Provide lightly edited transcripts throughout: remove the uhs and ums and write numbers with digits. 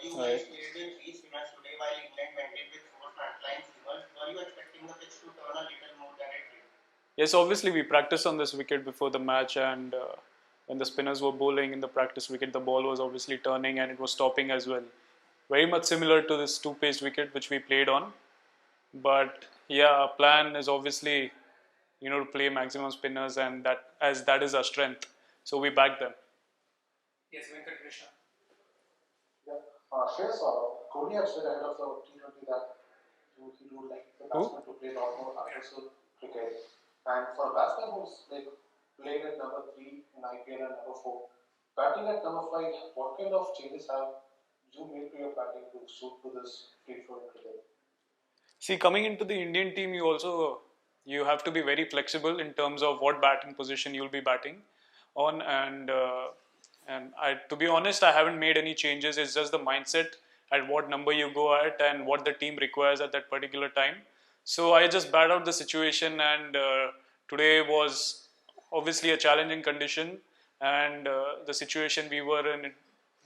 You guys played with three spinners today while England went with four frontline seamers. Were you expecting the pitch to turn a little more than it did? Yes, obviously we practiced on this wicket before the match, and when the spinners were bowling in the practice wicket, the ball was obviously turning and it was stopping as well. Very much similar to this two-paced wicket which we played on. But yeah, our plan is obviously, to play maximum spinners, and that is our strength. So we back them. Yes, Venkat Krishna. Yeah. Shreyas, Kohli had said ahead of the T20 that he would like the batsman to play a lot more aggressive cricket. And for a batsman who's like played at number 3 in IPL and number 4, batting at number 5, what kind of changes have you made to your batting to suit to this free flowing cricket? See, coming into the Indian team, you have to be very flexible in terms of what batting position you'll be batting on, and to be honest, I haven't made any changes. It's just the mindset at what number you go at and what the team requires at that particular time. So I just bat out the situation, and today was obviously a challenging condition, and the situation we were in,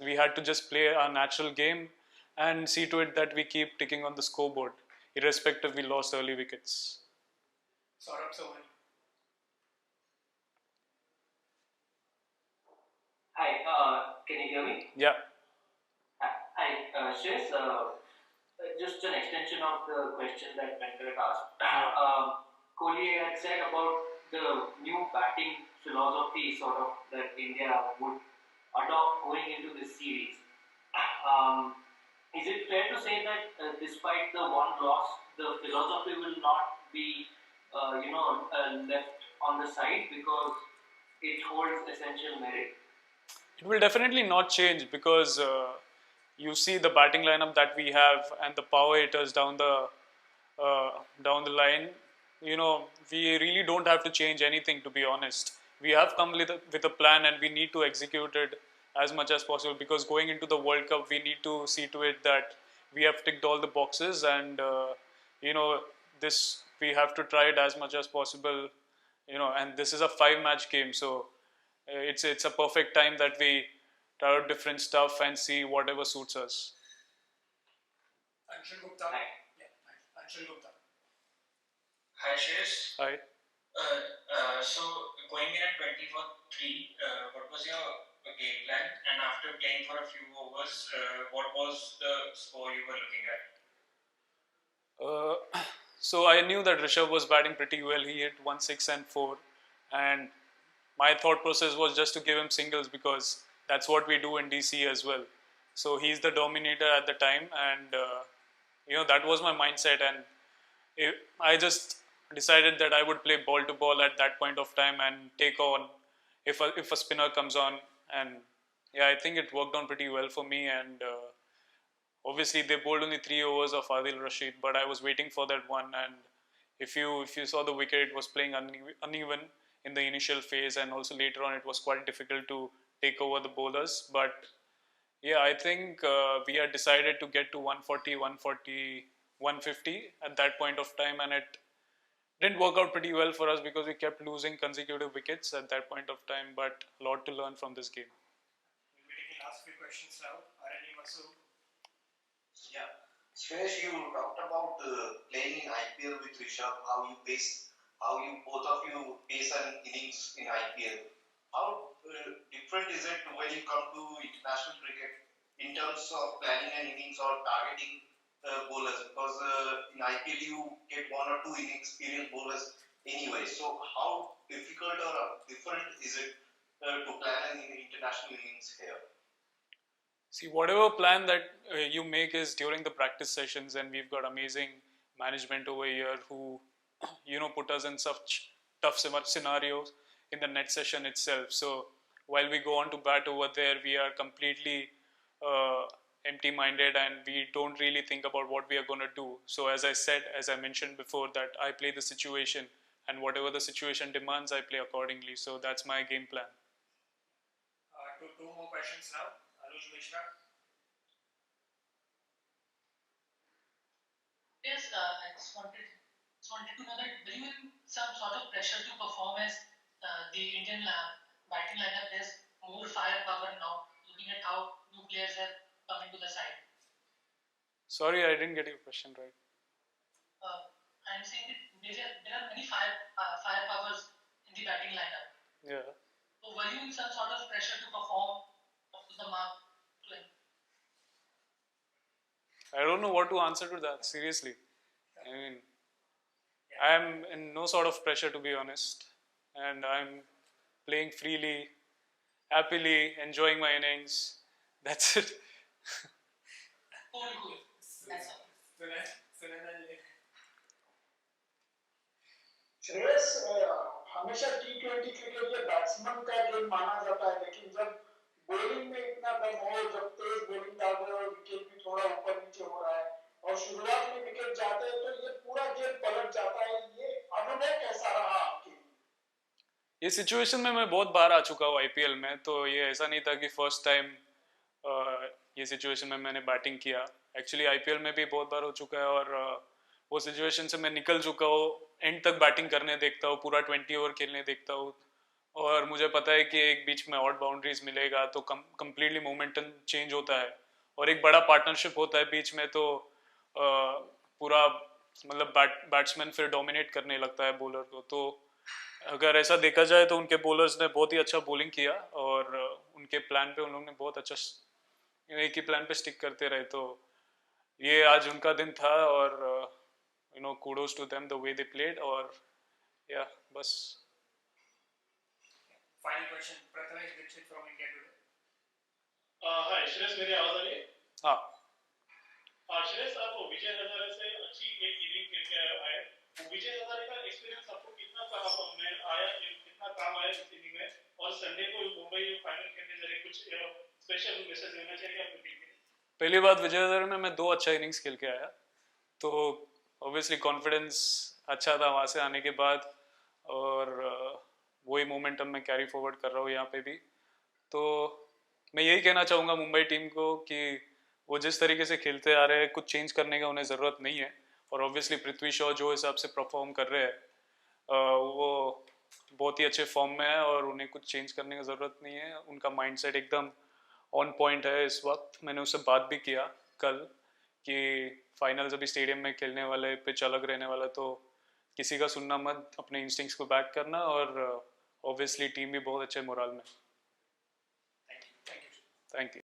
we had to just play our natural game and see to it that we keep ticking on the scoreboard, irrespective we lost early wickets. Saurabh Sowani. Hi, can you hear me? Yeah. Hi, Shreyas, just an extension of the question that Venkat asked. Kohli had said about the new batting philosophy sort of that India would adopt going into this series. Is it fair to say that despite the one loss, the philosophy will not be, left on the side because it holds essential merit? It will definitely not change because you see the batting lineup that we have and the power hitters down the line. We really don't have to change anything, to be honest. We have come with a plan and we need to execute it as much as possible, because going into the World Cup, we need to see to it that we have ticked all the boxes, and this we have to try it as much as possible. And this is a five-match game, so it's a perfect time that we try out different stuff and see whatever suits us. Anshul Gupta. Yeah, Anshul Gupta. Hi, Shreyas. Hi. So going in at 20 for 3, what was your game plan? And after playing for a few overs, what was the score you were looking at? So I knew that Rishabh was batting pretty well. He hit 1, 6 and 4, and my thought process was just to give him singles because that's what we do in DC as well. So he's the dominator at the time, and that was my mindset. And I just decided that I would play ball to ball at that point of time and take on if a spinner comes on. And yeah, I think it worked on pretty well for me. And obviously they bowled only 3 overs of Adil Rashid, but I was waiting for that one. And if you saw the wicket, it was playing uneven in the initial phase, and also later on it was quite difficult to take over the bowlers. But yeah, I think we had decided to get to 140, 140, 150 at that point of time, and it didn't work out pretty well for us because we kept losing consecutive wickets at that point of time, but a lot to learn from this game. We'll be taking last few questions now. Arani Masood. Yeah. Shreyas, you talked about playing in IPL with Rishabh, how both of you pace an innings in IPL. How different is it when you come to international cricket in terms of planning an innings or targeting bowlers? Because in IPL you get one or two inexperienced bowlers anyway. So how difficult or different is it to plan an international innings here? See, whatever plan that you make is during the practice sessions, and we've got amazing management over here who, put us in such tough scenarios in the net session itself. So while we go on to bat over there, we are completely empty-minded, and we don't really think about what we are going to do. So as I mentioned before, that I play the situation, and whatever the situation demands, I play accordingly. So that's my game plan. Two more questions now. Anuj Mishra. Yes, I just wanted to know that were you in some sort of pressure to perform as the Indian batting lineup has more firepower now, looking at how new players have come into the side? Sorry, I didn't get your question right. I'm saying that there are many firepowers in the batting lineup. Yeah. So were you in some sort of pressure to perform up to the mark? I don't know what to answer to that, seriously. I mean, I'm in no sort of pressure, to be honest. And I'm playing freely, happily, enjoying my innings. That's it. Cool. That's all. Shreyas हमेशा T20 cricket ये batsman का game माना जाता है, लेकिन जब bowling में इतना दम हो, जब तेज बॉलिंग डाल रहे हो, विकेट भी थोड़ा ऊपर नीचे हो रहा है और शुरुआत में विकेट जाते हैं तो ये पूरा गेम पलट जाता है, ये अनुभव कैसा रहा आपके लिए? ये सिचुएशन में मैं बहुत बार आ चुका हूँ आईपीएल में, तो ये ऐसा नहीं था कि फर्स्ट टाइम ये सिचुएशन में मैंने बैटिंग किया. एक्चुअली आईपीएल में भी बहुत बार हो चुका है और वो सिचुएशन से मैं निकल चुका हूँ. एंड तक बैटिंग करने देखता हूँ, पूरा 20 ओवर खेलने देखता हूँ और मुझे पता है कि एक बीच में आउट बाउंड्रीज मिलेगा तो कम्प्लीटली मोमेंटम चेंज होता है और एक बड़ा पार्टनरशिप होता है बीच में, तो पूरा मतलब बैट्समैन फिर डोमिनेट करने लगता है बॉलर को. तो अगर ऐसा देखा जाए तो उनके बॉलर्स ने बहुत ही अच्छा बॉलिंग किया और उनके प्लान पे उन लोगों ने बहुत अच्छा एक ही प्लान पे स्टिक करते रहे. तो ये आज उनका दिन था और kudos to them the way they played. और yeah, बस. Final question, Prathamesh Dixit from India Today. हाय श्रेयस, मेरी आवाज आ रही है? हाँ. श्रेयस, आप विजय हजारे से अच्छी एक इनिंग खेल के आए. विजय हजारे का एक्सपीरियंस आपको कितना काम आया इस इनिंग में, और संडे को मुंबई फाइनल खेलने जा रही, कुछ स्पेशल मैसेज देना चाहिए आपको टीम के? पहली बात, विजय हजारे में मैं 2 अच्छा इनिंग्स खेल के आया, तो ऑब्वियसली कॉन्फिडेंस अच्छा था वहाँ से आने के बाद और वही मोमेंटम मैं कैरी फॉरवर्ड कर रहा हूँ यहाँ पे भी. तो मैं यही कहना चाहूँगा मुंबई टीम को कि वो जिस तरीके से खेलते आ रहे हैं, कुछ चेंज करने का उन्हें ज़रूरत नहीं है. और ऑब्वियसली पृथ्वी शॉ जो हिसाब से परफॉर्म कर रहे हैं वो बहुत ही अच्छे फॉर्म में है और उन्हें कुछ चेंज करने की ज़रूरत नहीं है. उनका माइंडसेट एकदम ऑन पॉइंट है इस वक्त. मैंने उससे बात भी किया कल कि फाइनल्स अभी स्टेडियम में खेलने वाले, पिच अलग रहने वाला, तो किसी का सुनना मत, अपने इंस्टिंक्ट्स को बैक करना और ऑब्वियसली टीम भी बहुत अच्छे मोराल में. Thank you. Thank you.